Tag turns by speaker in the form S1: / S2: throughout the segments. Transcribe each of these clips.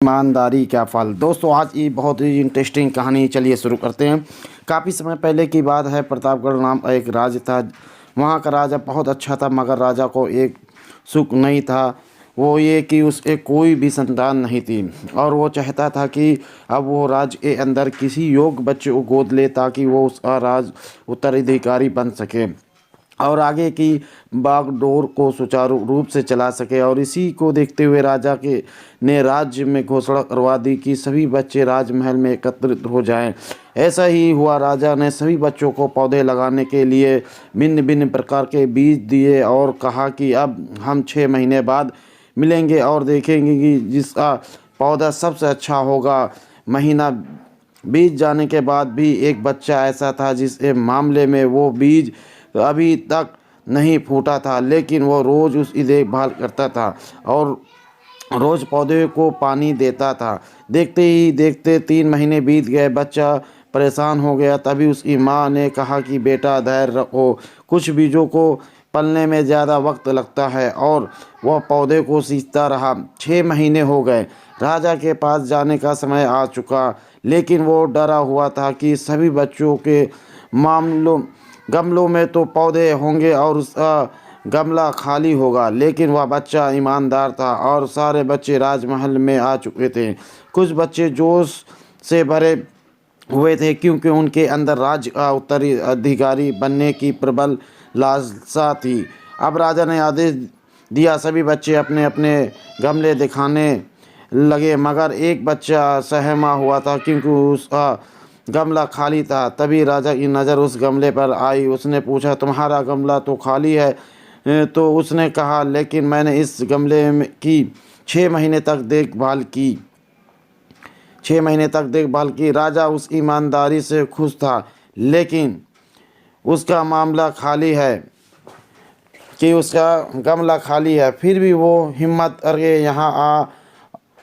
S1: ईमानदारी का फल। दोस्तों आज ये बहुत ही इंटरेस्टिंग कहानी, चलिए शुरू करते हैं। काफ़ी समय पहले की बात है। प्रतापगढ़ नाम एक राज्य था। वहाँ का राजा बहुत अच्छा था, मगर राजा को एक सुख नहीं था, वो ये कि उसे कोई भी संतान नहीं थी और वो चाहता था कि अब वो राज्य के अंदर किसी योग्य बच्चे को गोद ले ताकि वो उसका राज उत्तराधिकारी बन सके और आगे की बागडोर को सुचारू रूप से चला सके। और इसी को देखते हुए राजा के ने राज्य में घोषणा करवा दी कि सभी बच्चे राजमहल में एकत्रित हो जाएं। ऐसा ही हुआ। राजा ने सभी बच्चों को पौधे लगाने के लिए भिन्न भिन्न प्रकार के बीज दिए और कहा कि अब हम 6 महीने बाद मिलेंगे और देखेंगे कि जिसका पौधा सबसे अच्छा होगा। महीना बीत जाने के बाद भी एक बच्चा ऐसा था जिसके मामले में वो बीज अभी तक नहीं फूटा था, लेकिन वो रोज़ उसकी देखभाल करता था और रोज़ पौधे को पानी देता था। देखते ही देखते 3 महीने बीत गए। बच्चा परेशान हो गया। तभी उसकी माँ ने कहा कि बेटा धैर्य रखो, कुछ बीजों को पलने में ज़्यादा वक्त लगता है। और वह पौधे को सींचता रहा। 6 महीने हो गए। राजा के पास जाने का समय आ चुका, लेकिन वो डरा हुआ था कि सभी बच्चों के गमलों में तो पौधे होंगे और उसका गमला खाली होगा। लेकिन वह बच्चा ईमानदार था और सारे बच्चे राजमहल में आ चुके थे। कुछ बच्चे जोश से भरे हुए थे क्योंकि उनके अंदर राज्य का उत्तराधिकारी बनने की प्रबल लालसा थी। अब राजा ने आदेश दिया, सभी बच्चे अपने अपने गमले दिखाने लगे, मगर एक बच्चा सहमा हुआ था क्योंकि उसका गमला खाली था। तभी राजा की नज़र उस गमले पर आई। उसने पूछा, तुम्हारा गमला तो खाली है? तो उसने कहा, लेकिन मैंने इस गमले की 6 महीने तक देखभाल की। 6 महीने तक देखभाल की। राजा उस ईमानदारी से खुश था, लेकिन उसका मामला खाली है कि उसका गमला खाली है। फिर भी वो हिम्मत करके यहाँ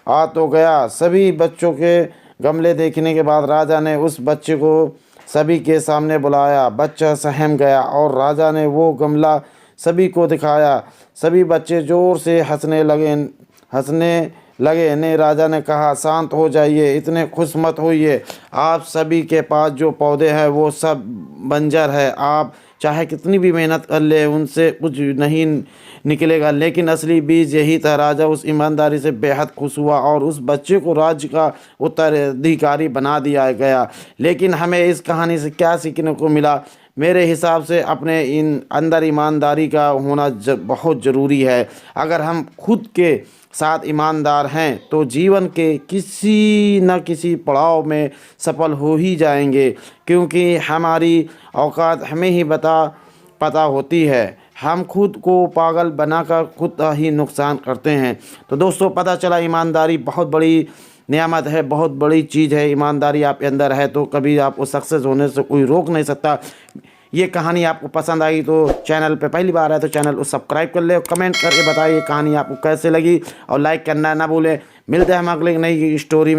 S1: आ तो गया। सभी बच्चों के गमले देखने के बाद राजा ने उस बच्चे को सभी के सामने बुलाया। बच्चा सहम गया और राजा ने वो गमला सभी को दिखाया। सभी बच्चे ज़ोर से हंसने लगे ने राजा ने कहा, शांत हो जाइए, इतने खुश मत होइए। आप सभी के पास जो पौधे हैं वो सब बंजर है। आप चाहे कितनी भी मेहनत कर ले, उनसे कुछ नहीं निकलेगा। लेकिन असली बीज यही था। राजा उस ईमानदारी से बेहद खुश हुआ और उस बच्चे को राज्य का उत्तराधिकारी बना दिया गया। लेकिन हमें इस कहानी से क्या सीखने को मिला? मेरे हिसाब से अपने इन अंदर ईमानदारी का होना बहुत ज़रूरी है। अगर हम खुद के साथ ईमानदार हैं तो जीवन के किसी न किसी पड़ाव में सफल हो ही जाएंगे, क्योंकि हमारी औकात हमें ही पता होती है। हम खुद को पागल बनाकर खुद ही नुकसान करते हैं। तो दोस्तों, पता चला ईमानदारी बहुत बड़ी नेमत है, बहुत बड़ी चीज़ है। ईमानदारी आपके अंदर है तो कभी आपको सक्सेस होने से कोई रोक नहीं सकता। ये कहानी आपको पसंद आई तो चैनल पे पहली बार है तो चैनल को सब्सक्राइब कर ले और कमेंट करके बताइए कहानी आपको कैसे लगी और लाइक करना ना भूलें। मिलते हैं हम अगले नई स्टोरी में।